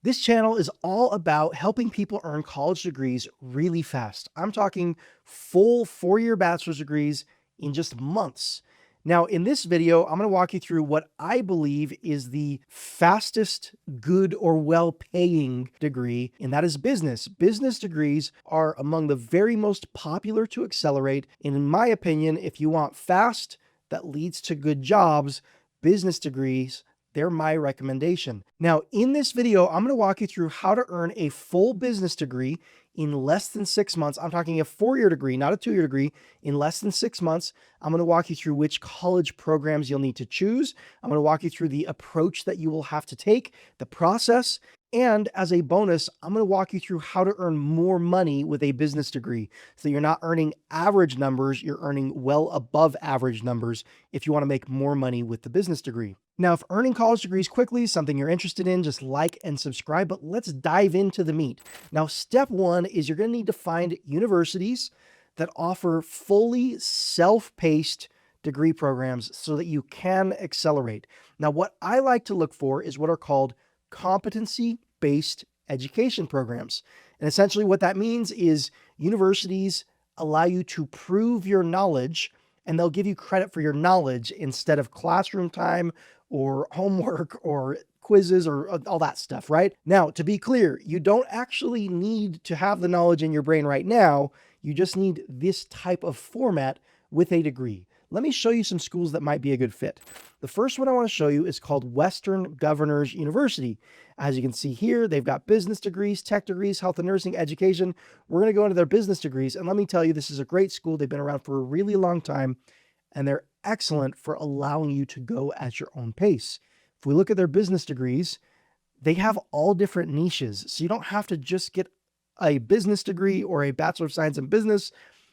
This channel is all about helping people earn college degrees really fast. I'm talking full 4-year bachelor's degrees in just months. Now, in this video, I'm going to walk you through what I believe is the fastest, good, or well-paying degree, and that is business. Business degrees are among the very most popular to accelerate. And in my opinion, if you want fast, that leads to good jobs, business degrees, they're my recommendation. Now, in this video, I'm going to walk you through how to earn a full business degree in less than 6 months. I'm talking a 4-year degree, not a 2-year degree, in less than 6 months. I'm going to walk you through which college programs you'll need to choose. I'm going to walk you through the approach that you will have to take, the process, and as a bonus, I'm going to walk you through how to earn more money with a business degree. So you're not earning average numbers, you're earning well above average numbers if you want to make more money with the business degree. Now, if earning college degrees quickly is something you're interested in, just like and subscribe, but let's dive into the meat. Now, step one is you're going to need to find universities that offer fully self-paced degree programs so that you can accelerate. Now, what I like to look for is what are called competency-based education programs. And essentially what that means is universities allow you to prove your knowledge, and they'll give you credit for your knowledge instead of classroom time or homework or quizzes or all that stuff, right? Now, to be clear, you don't actually need to have the knowledge in your brain right now. You just need this type of format with a degree. Let me show you some schools that might be a good fit. The first one I want to show you is called Western Governors University. As you can see here, they've got business degrees, tech degrees, health and nursing, education. We're going to go into their business degrees, and let me tell you, this is a great school. They've been around for a really long time, and they're excellent for allowing you to go at your own pace. If we look at their business degrees, they have all different niches, so you don't have to just get a business degree or a Bachelor of Science in Business.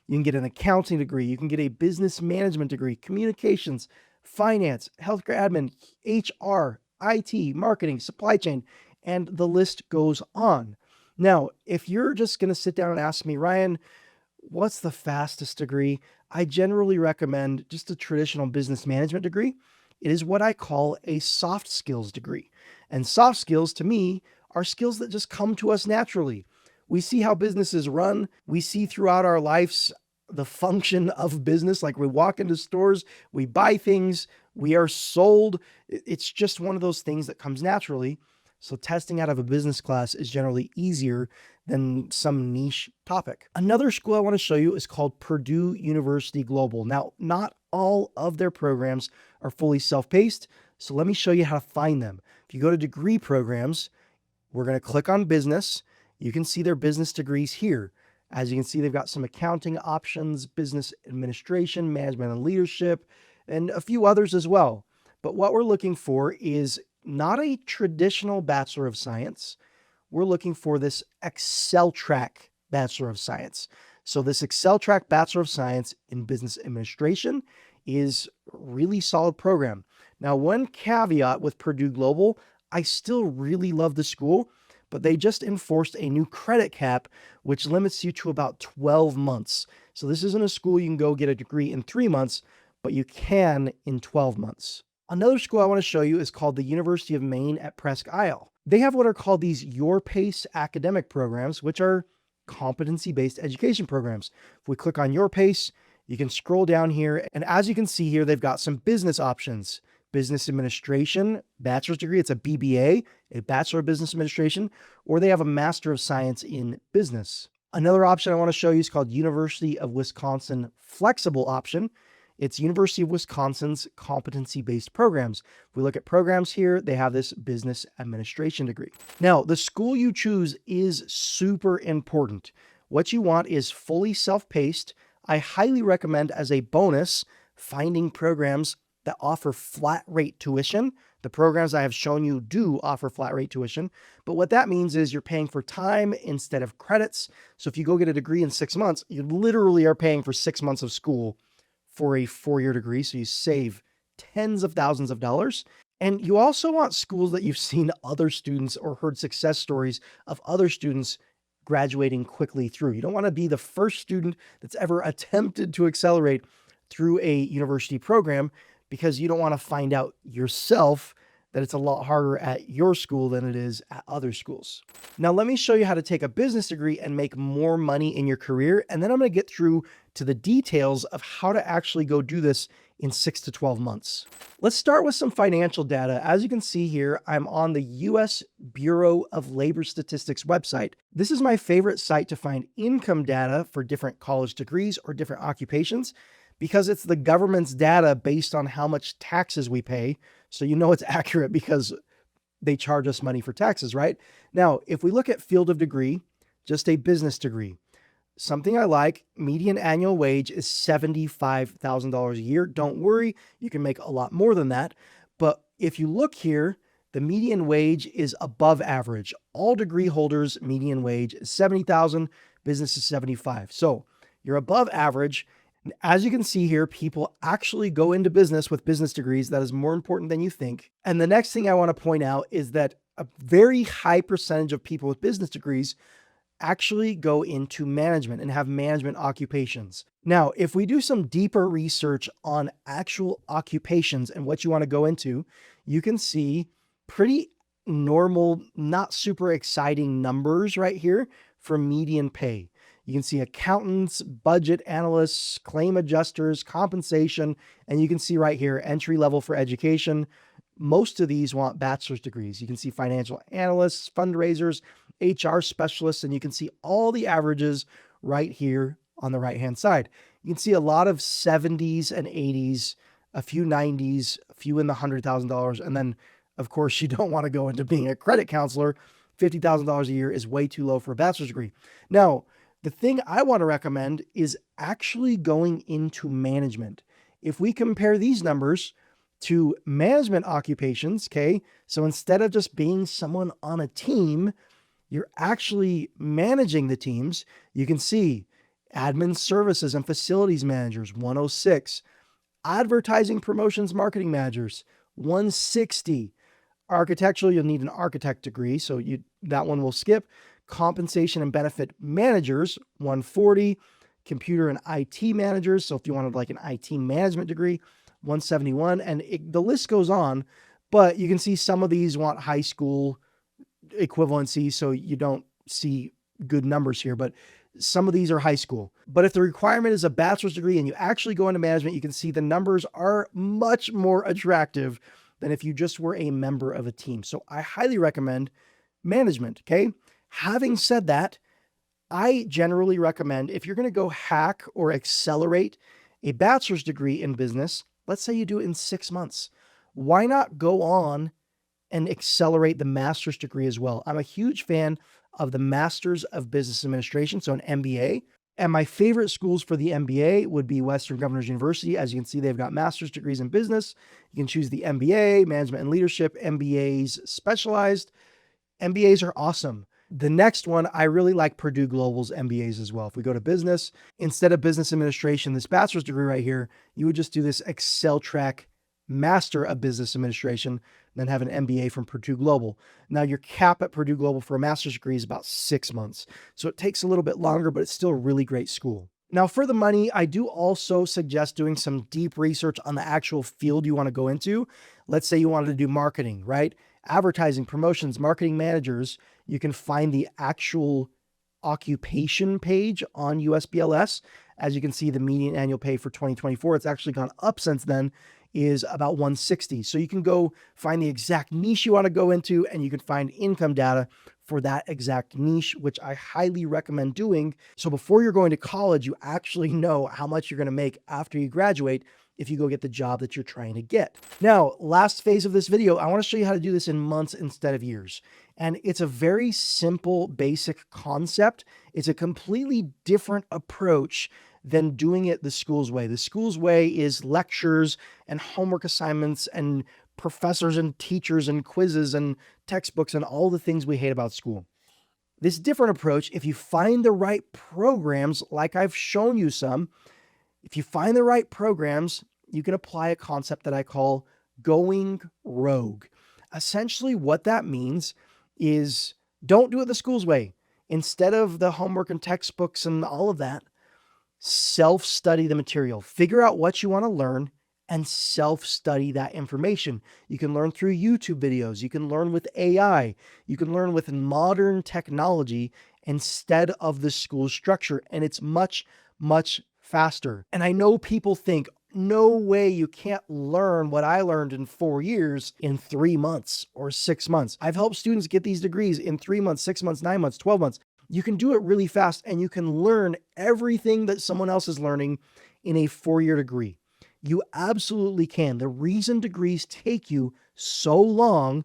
You can get an accounting degree. You can get a business management degree, communications, finance, healthcare admin, HR, IT, marketing, supply chain, and the list goes on. Now, if you're just going to sit down and ask me, Ryan, what's the fastest degree? I generally recommend just a traditional business management degree. It is what I call a soft skills degree. And soft skills to me are skills that just come to us naturally. We see how businesses run. We see throughout our lives the function of business. Like we walk into stores, we buy things, we are sold. It's just one of those things that comes naturally. So testing out of a business class is generally easier than some niche topic. Another school I want to show you is called Purdue University Global. Now, not all of their programs are fully self-paced, so let me show you how to find them. If you go to degree programs, we're going to click on business. You can see their business degrees here. As you can see, they've got some accounting options, business administration, management and leadership, and a few others as well. But what we're looking for is not a traditional Bachelor of Science. We're looking for this Excel track Bachelor of Science. So this Excel track Bachelor of Science in Business Administration is a really solid program. Now, one caveat with Purdue Global, I still really love the school, but they just enforced a new credit cap, which limits you to about 12 months. So this isn't a school you can go get a degree in 3 months, but you can in 12 months. Another school I want to show you is called the University of Maine at Presque Isle. They have what are called these Your Pace academic programs, which are competency-based education programs. If we click on Your Pace, you can scroll down here, and as you can see here, they've got some business options. Business administration, bachelor's degree, it's a BBA, a Bachelor of Business Administration, or they have a Master of Science in Business. Another option I want to show you is called University of Wisconsin Flexible Option. It's University of Wisconsin's competency-based programs. If we look at programs here, they have this business administration degree. Now, the school you choose is super important. What you want is fully self-paced. I highly recommend as a bonus finding programs that offer flat rate tuition. The programs I have shown you do offer flat rate tuition, but what that means is you're paying for time instead of credits. So if you go get a degree in 6 months, you literally are paying for 6 months of school for a 4-year degree. So you save tens of thousands of dollars. And you also want schools that you've seen other students or heard success stories of other students graduating quickly through. You don't want to be the first student that's ever attempted to accelerate through a university program, because you don't want to find out yourself that it's a lot harder at your school than it is at other schools. Now, let me show you how to take a business degree and make more money in your career. And then I'm going to get through to the details of how to actually go do this in 6 to 12 months. Let's start with some financial data. As you can see here, I'm on the US Bureau of Labor Statistics website. This is my favorite site to find income data for different college degrees or different occupations, because it's the government's data based on how much taxes we pay. So you know it's accurate because they charge us money for taxes, right? Now, if we look at field of degree, just a business degree, something I like, median annual wage is $75,000 a year. Don't worry, you can make a lot more than that. But if you look here, the median wage is above average. All degree holders' median wage is $70,000, business is $75,000. So you're above average. And as you can see here, people actually go into business with business degrees. That is more important than you think. And the next thing I want to point out is that a very high percentage of people with business degrees actually go into management and have management occupations. Now, if we do some deeper research on actual occupations and what you want to go into, you can see pretty normal, not super exciting numbers right here for median pay. You can see accountants, budget analysts, claim adjusters, compensation, and you can see right here, entry level for education. Most of these want bachelor's degrees. You can see financial analysts, fundraisers, HR specialists, and you can see all the averages right here on the right-hand side. You can see a lot of 70s and 80s, a few 90s, a few in the $100,000. And then, of course, you don't want to go into being a credit counselor. $50,000 a year is way too low for a bachelor's degree. Now, the thing I want to recommend is actually going into management. If we compare these numbers to management occupations, okay, so instead of just being someone on a team, you're actually managing the teams. You can see admin services and facilities managers, 106, advertising promotions marketing managers, 160, architectural, you'll need an architect degree, so that one will skip. Compensation and benefit managers, 140, computer and IT managers. So if you wanted like an IT management degree, 171, and the list goes on, but you can see some of these want high school equivalency, so you don't see good numbers here, but some of these are high school. But if the requirement is a bachelor's degree and you actually go into management, you can see the numbers are much more attractive than if you just were a member of a team. So I highly recommend management, okay? Having said that, I generally recommend if you're going to go hack or accelerate a bachelor's degree in business, let's say you do it in 6 months, why not go on and accelerate the master's degree as well? I'm a huge fan of the Masters of Business Administration, so an MBA. And my favorite schools for the MBA would be Western Governors University. As you can see, they've got master's degrees in business. You can choose the MBA, Management and Leadership, MBAs specialized. MBAs are awesome. The next one, I really like Purdue Global's MBAs as well. If we go to business, instead of business administration, this bachelor's degree right here, you would just do this Excel track Master of Business Administration, then have an MBA from Purdue Global. Now your cap at Purdue Global for a master's degree is about 6 months. So it takes a little bit longer, but it's still a really great school. Now for the money, I do also suggest doing some deep research on the actual field you want to go into. Let's say you wanted to do marketing, right? Advertising, promotions, marketing managers. You can find the actual occupation page on USBLS. As you can see, the median annual pay for 2024, it's actually gone up since then, is about 160. So you can go find the exact niche you want to go into, and you can find income data for that exact niche, which I highly recommend doing. So before you're going to college, you actually know how much you're going to make after you graduate if you go get the job that you're trying to get. Now, last phase of this video, I want to show you how to do this in months instead of years. And it's a very simple, basic concept. It's a completely different approach than doing it the school's way. The school's way is lectures and homework assignments and professors and teachers and quizzes and textbooks and all the things we hate about school. This different approach, if you find the right programs, like I've shown you some, if you find the right programs, you can apply a concept that I call going rogue. Essentially, what that means is don't do it the school's way. Instead of the homework and textbooks and all of that, self-study the material. Figure out what you want to learn and self-study that information. You can learn through YouTube videos. You can learn with AI. You can learn with modern technology instead of the school structure. And it's much, much faster. And I know people think, no way, you can't learn what I learned in 4 years in 3 months or 6 months. I've helped students get these degrees in 3 months, 6 months, 9 months, 12 months. You can do it really fast and you can learn everything that someone else is learning in a 4-year degree. You absolutely can. The reason degrees take you so long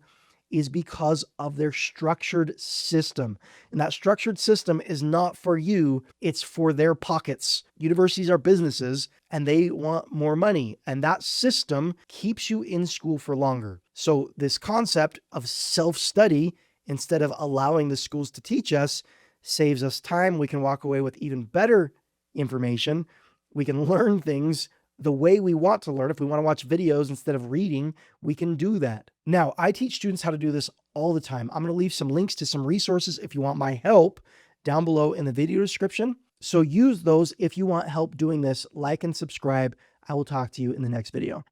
is because of their structured system. And that structured system is not for you, it's for their pockets. Universities are businesses and they want more money. And that system keeps you in school for longer. So this concept of self-study, instead of allowing the schools to teach us, saves us time. We can walk away with even better information. We can learn things the way we want to learn. If we want to watch videos instead of reading, we can do that. Now, I teach students how to do this all the time. I'm going to leave some links to some resources if you want my help down below in the video description. So use those if you want help doing this. Like and subscribe. I will talk to you in the next video.